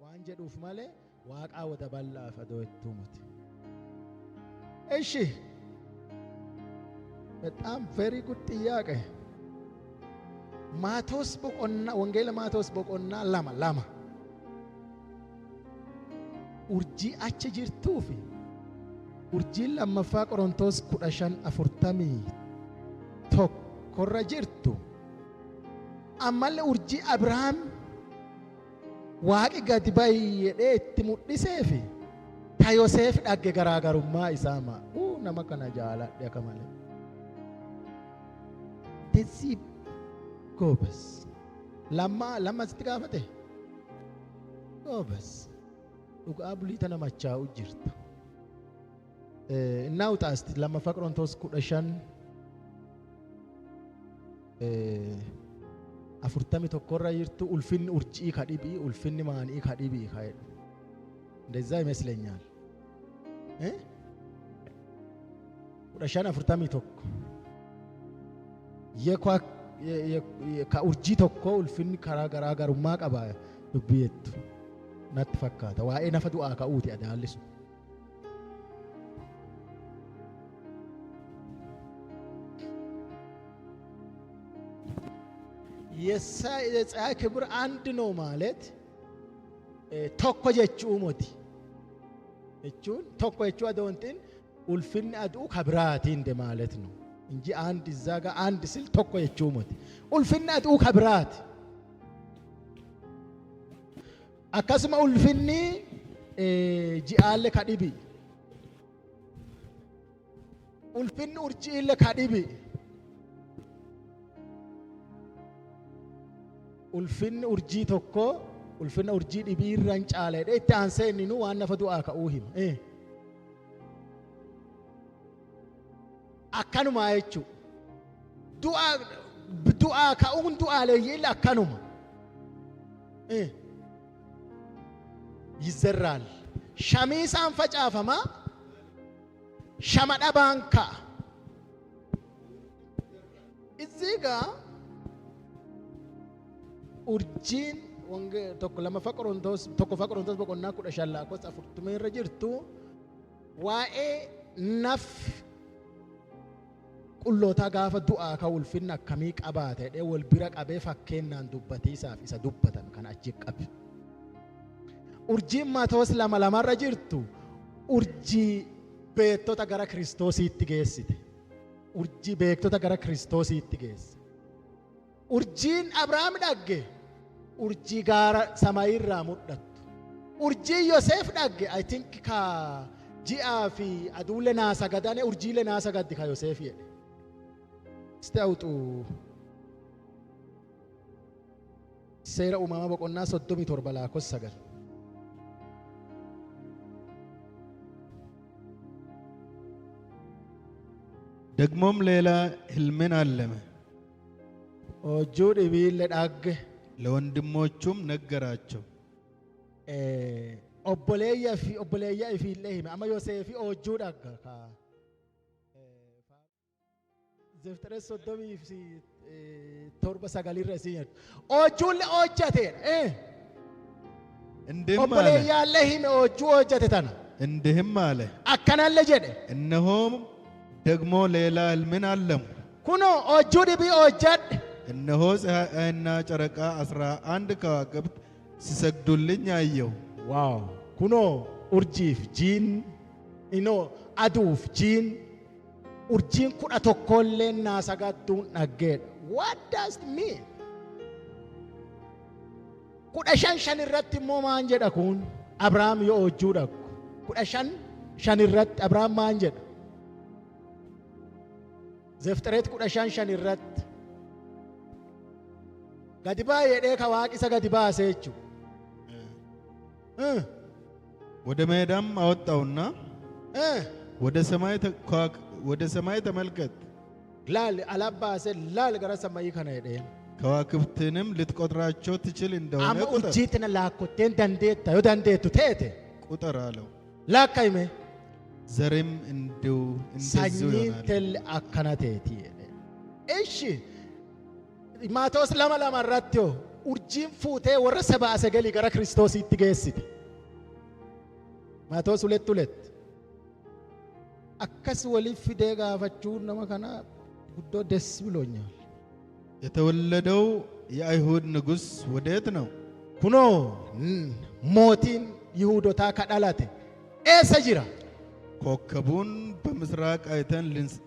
waan jedhuuf malee waaqaa wada bal'aaf adoo itti miti. እሺ በጣም very good ጥያቄ። ማቴዎስ boqonnaa ወንጌል ማቴዎስ boqonnaa lama urjii achi jirtuu fi urjiin lammaffaa Qorontos 15:41 korra jirtu ammallee urjii Abrahaam waaqi gadi ba'i jedhee itti mul'isee fi ta Yoseef dhagge garaagarummaa isaa nama kana jaaladhe akka malee. Desii goobas lama sitti gaafate goobas dhugaa bulii tana machaa'u jirta. Innaa utaasti lammaffaa Qorontos 15:41 irra jirtu ulfinni urjii kadhibii ulfinni maanii kadhibii kaa'edha. እንደዛ ይመስለኛል 15:41 ከኡርጂይ tokko ulfinni karaa garaagarummaa qaba dubbiyeettu natti fakkaata waa'ee nafa du'aa ka'uuti adaallisu. የፀሐይ ክብር አንድ ነው ማለት tokko jechuu moti jechuun tokko jechuu adoontiin ulfinni aduu kabiraatiin de ማለት ነው እንጂ አንድ እዛ ጋር አንድ ስል tokko jechuu moti ulfinni aduu kabiraati akkasuma ulfinni ji'aalle kadhibi ulfinni urjiille kadhibi ulfinni urjii tokko ulfinna urjii dhibii irraan caaleedha itti aansee inni nu waan nafa du'aa ka'uu hima akkanuma jechuudha du'aa ka'uun du'aaleeyyii akkanuma ይዘራል ሸሚሳን ፈጫፈማ ሸመዳ ባንካ እዚህ ጋር urjiin tokko lammaffaa Qorontos tokkoffaa Qorontos boqonnaa 15:40 irra jirtu waa'ee naf qullootaa gaafa du'aa ka ulfinna akkamii qabaate jedhee wal bira qabee fakkeennaan dubbatiisaaf isa dubbatan kan achi qabe. Urjiin Maatewos 2:2 irra jirtu urjii beektota gara Kiristoosiitti geessite. Urjii beektota gara Kiristoosiitti geesse. Urjiin Abrahaam dhagge urjii gaara samaayirraa mul'attu. Urjii Yoseef dhagge I think ka ji'aa fi aduulle naa sagadane urjiilee naa sagaddi ka Yoseef jedhe. Istaawuxu seera uumamaa boqonnaa 37:9 ደግሞም ሌላ ሕልምን አለመ hojjuu dhibiille dhagge ለወንድሞቹም ነገራቸው። obboleeyyaa ifiillee hime amma Yoseefi hojjuu dhagga ka Zefteres 37:9 irra isiin jedhu hojjuulle hojjateedha obboleeyyaallee hime hojjuu hojjate tana እንዲህም አለ akkanallee jedhe እነሆም ደግሞ ሌላ ሕልምን አለሙ kunoo hojjuu dhibii hojjadhe እነሆ ፀሐይና ጨረቃ 11 ከዋክብት ሲሰግዱልኝ አየሁ። ዋው ኩኖ urjiif jiin inoo aduuf jiin urjiin 11 naa sagadduun dhaggeedha. What does it mean? 15 irratti immoo maan jedha kun Abrahaam yoo hojjuu dhaggu 15 irratti Abrahaam maan jedha Zeftereet 15 irratti gadi baay'ee jedhee ka waaqisa gadi baasee jechuudha. ወደ ሜዳም አወጣውና ወደ ሰማይ ተመልከት laal alabbaasee laal gara samii kana jedheen ከዋክብትንም ልትቆጥራቸው ትችል እንደሆነ amma urjiitina laakkotteen dandeetta yoo dandeettu teete ቁጥር አለው። laakkayme ዘርም እንደዚሁ sanyiin ይሆናል። telle akkana teeti jedhe. Ishi Maatewos 2:2 irratti urjiin fuutee warra sabaa sagalii gara Kiristoosiitti geessite. Maatoos ulet akkas waliif fidee gaafachuun nama kana guddoo ደስ ብሎኛል። የተወለደው የአይሁድ ንጉሥ ወዴት ነው? ኩኖ ሞቲን ይሁዶታ ከዳላቴ ኤሰ ጅራ ኮከቡን በምስራቅ አይተን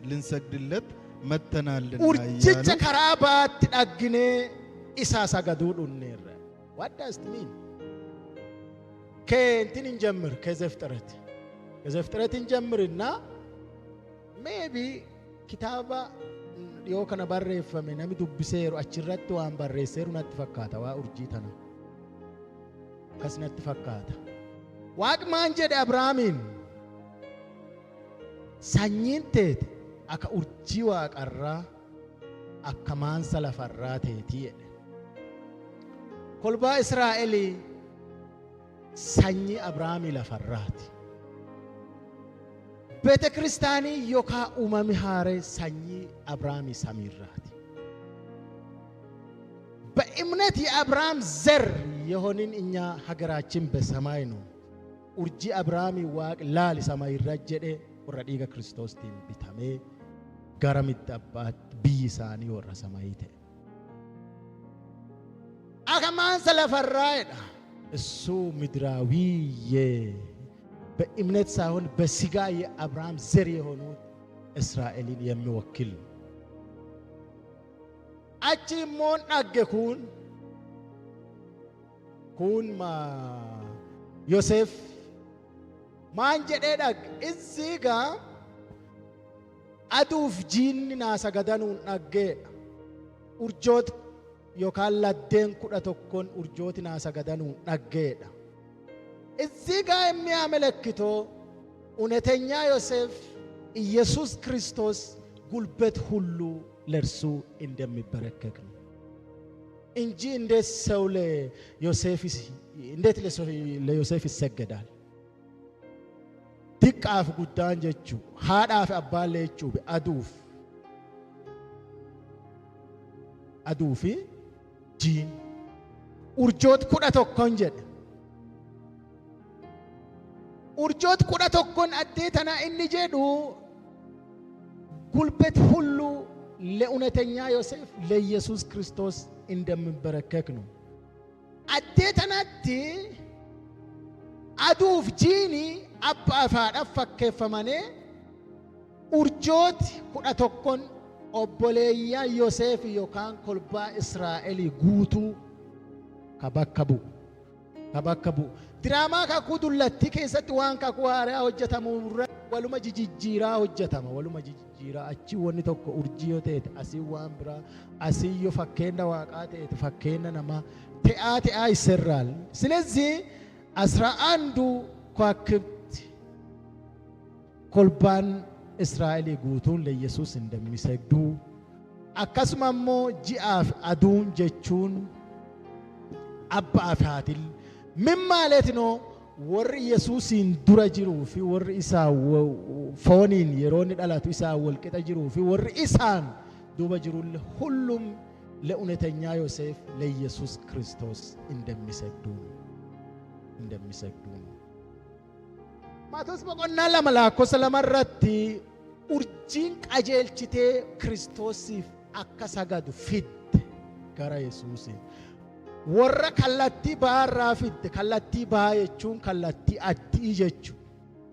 ልንሰግድለት መተናልና ኡርጅቸ ከራባት ዳግኔ ኢሳ ሰገዱ ዱኔረ what does it mean? ከእንትን እንጀምር ከዘፍጥረት እንጀምርና maybe kitaaba yoo kana barreeffame nami dubbiseeru achirratti waan barreesseeru natti fakkaata waa urjii tana kas natti fakkaata Waaqni maan jedhe Abrahaamiin sanyiin teete akka urjii waaqarraa akka maansa lafarraa teetii jedhe kolbaa Israa'elii sanyii Abrahaamii lafarraati ቤተ ክርስቲያኒ ዮካ ኡማሚ ሃሬ ሰኚ አብርሃም ሰሚራቲ በእምነት የአብርሃም ዘር የሆንን እኛ ሀገራችን በሰማይ ነው ኡርጂ አብርሃም ዋቅ ላል ሰማይ ረጀደ ወረዲገ ክርስቶስ ቲም ቢታሜ ጋራም ይጣባት ቢሳኒ ወራ ሰማይተ አከማን ሰለፈራይዳ እሱ ምድራዊዬ በእምነት ሳይሆን በስጋ የአብርሃም ዘር የሆኑት እስራኤልን የሚወክል አቺ ሞን አገኩን ኩን ማ ዮሴፍ ማን ጀዴ ዳግ እዚህ ጋ አዱፍ ጂን ናሰገዳኑን ዳጌ ኡርጆት ዮካን ለደን ኩዳ tokkon ኡርጆት ናሰገዳኑን ዳጌዳ እዚህ ጋር የሚያመለክተው እውነተኛ ዮሴፍ ኢየሱስ ክርስቶስ ጉልበት ሁሉ ለርሱ እንደሚበረከክ ነው እንጂ እንዴት ሰው ለዮሴፍ ይሰገዳል ዲቃፍ ጉዳን ጀቹ ሃዳፍ አባለቹ አዱፊ ጂን ኡርጆት ኩዳ tokkon jedhe ኡርጆት ኩዳ tokkon አዴተና inni jedhu ጉልበት ሁሉ ለእውነተኛ ዮሴፍ ለኢየሱስ ክርስቶስ እንደሚበረከክ ነው አዴተናቲ አዱፍ ጂኒ አባፋዳ ፈከፈማኔ ኡርጆት ኩዳ tokkon obboleeyya ዮሴፍ ዮካን ኮልባ እስራኤል ጉቱ kabakkabu ድራማ ካኩዱለቲ ከሰት ዋን ካኩዋራ ሆጀታሙ ወሉማ ጂጂራ ሆጀታማ ወሉማ ጂጂራ አቺ ወኒ ቶኮ ኡርጂዮቴት አሲ ዋን ብራ አሲዮ ፈከንዳ ዋቃቴት ፈከና ነማ ቴአቴ አይሰራል ስለዚህ 11 ኳክብት ኮልባን እስራኤል ጉቱን ለኢየሱስ እንደሚሰግዱ አካስማሞ ጂአፍ አዱን ጀቹን አባፋቲል ምን ማለት ነው ወር ኢየሱስን ዱራ ጅሩ ፊ ወር ኢሳ ፎኒን የሮን ዳላቱ ኢሳ ወልቀጣ ጅሩ ፊ ወር ኢሳን ዱባ ጅሩ ሁሉም ለእውነተኛ ዮሴፍ ለኢየሱስ ክርስቶስ እንደሚሰግዱ ማቶስ በቆና ለመላኮ ሰለመረቲ ኡርጂን ቀጀልቺቴ ክርስቶስ አከሰጋዱ ፊት ጋራ ኢየሱስ ወረ ከላቲ ባራፊት ከላቲ ባየቹን ከላቲ አዲ ጀቹ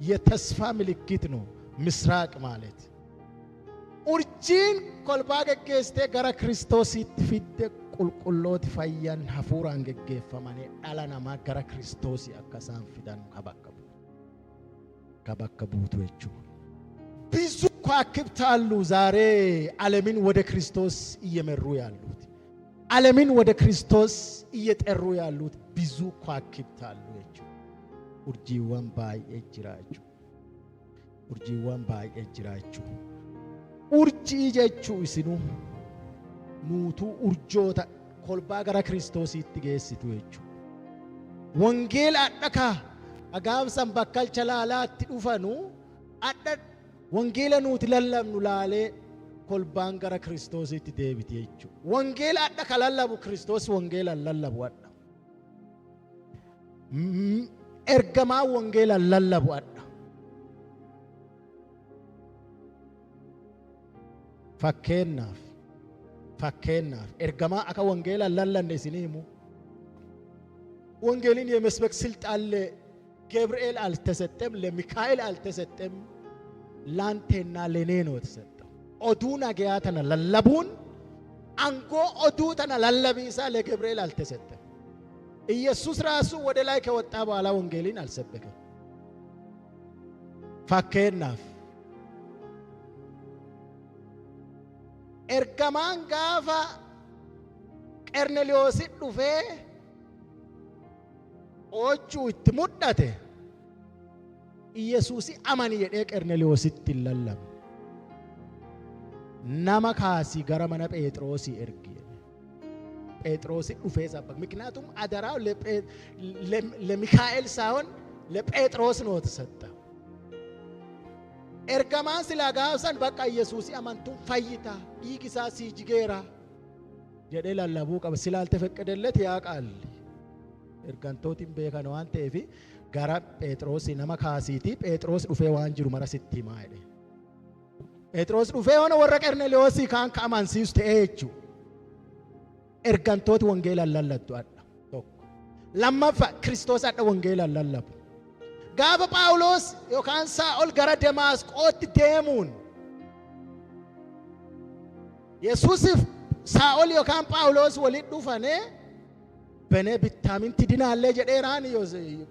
የተስፋ ምልክት ነው ምስራቅ ማለት ኡርጂን ኮልባ ገገስቴ ጋራ ክርስቶስ ፊት ቁልቁሎት ፈያን ሀፉራን ገገፈማኔ ዳላናማ ጋራ ክርስቶስ አከሳን ፊዳን ከባከቡት ወቹ ብዙ ኳክብት አሉ ዛሬ ዓለምን ወደ ክርስቶስ እየመሩ ያሉት ዓለምን ወደ ክርስቶስ እየጠሩ ያሉት ብዙ ኳክብት አሉ ወቹ ኡርጂዋን ባይ እጅራቹ ኡርጂ ጀቹ እስኑ ኑቱ ኡርጆታ ኮልባ ጋራ ክርስቶስ ይትገስቱ ወቹ ወንጌል አደካ አጋብሰን በከል ቸላላቲ ዱፈኑ አደ ወንጌል ኑት ለለምኑ ላሌ kolbaan gara Kiristoositti deebiti jechuudha. Wangeela adda kan lallabu Kiristoos wangeela lallabu adda. Ergamaa wangeela lallabu adda. Fakkeenyaaf ergamaa akka wangeela lallanne isinii himu. ወንጌልን የመስበክ ስልጣን ለገብርኤል አልተሰጠም፣ ለሚካኤል አልተሰጠም፣ ላንቴና ለኔ ነው የተሰጠው። ኦዱ ነገያተና ለለቡን አንጎ ኦዱ ተና ለለቢሳ ለገብርኤል አልተሰጠም። ኢየሱስ ራሱ ወደ ላይ ከወጣ በኋላ ወንጌልን አልሰበከም። ፋኬናፍ ኤርጋማን ጋፋ ቀርኔሌዎስ ዱፌ ochu itti muddate Yesuusi amani jedhee Qerneelewoositti lallab nama kaasi gara mana Phexrosi erge Phexrosi dhufee sabak ምክንያቱም አደራው ለሚካኤል ሳይሆን ለጴጥሮስ ነው ተሰጠው ኤርጋማን ስላጋውሰን በቃ ኢየሱሲ አማንቱን ፈይታ ይግሳ ሲጅጌራ jedhee lallabuu qaba ስላልተፈቀደለት ያውቃል ergantootiin beekan waan ta'eef gara Phexros nama kaasiiti Phexros dhufee waan jiru mara sitti himaa jedhe Phexros dhufee waan warra Qerneelewoos kaan amansiisu ta'ee jechuudha ergantooti wangeelaan lallatu adda tokko lammaffaa Kiristoos adda wangeelaan lallabu gaafa Phaawulos yookaan Saa'ol gara Damaasqootti deemuun Yesuusiif Saa'ol yookaan Phaawulos walitti dhufanii bene bitaaminti dinaallee jedheeraan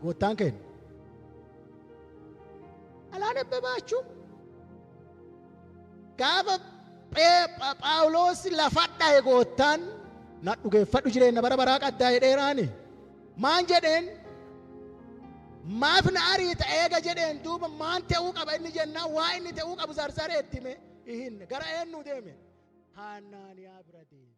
gootaan kenna alaan ebbebaachuu gaafa Phaawulos lafadha gootaan na dhugeeffadhu jireenya bara baraa qaddaa jedheeraani maan jedheen maaf na ariita eega jedheen duuba maan ta'uu qaba inni jennaan waa inni ta'uu qabu zarzareettime ihin gara eenyu deeme Hanaaniyaa bira deeme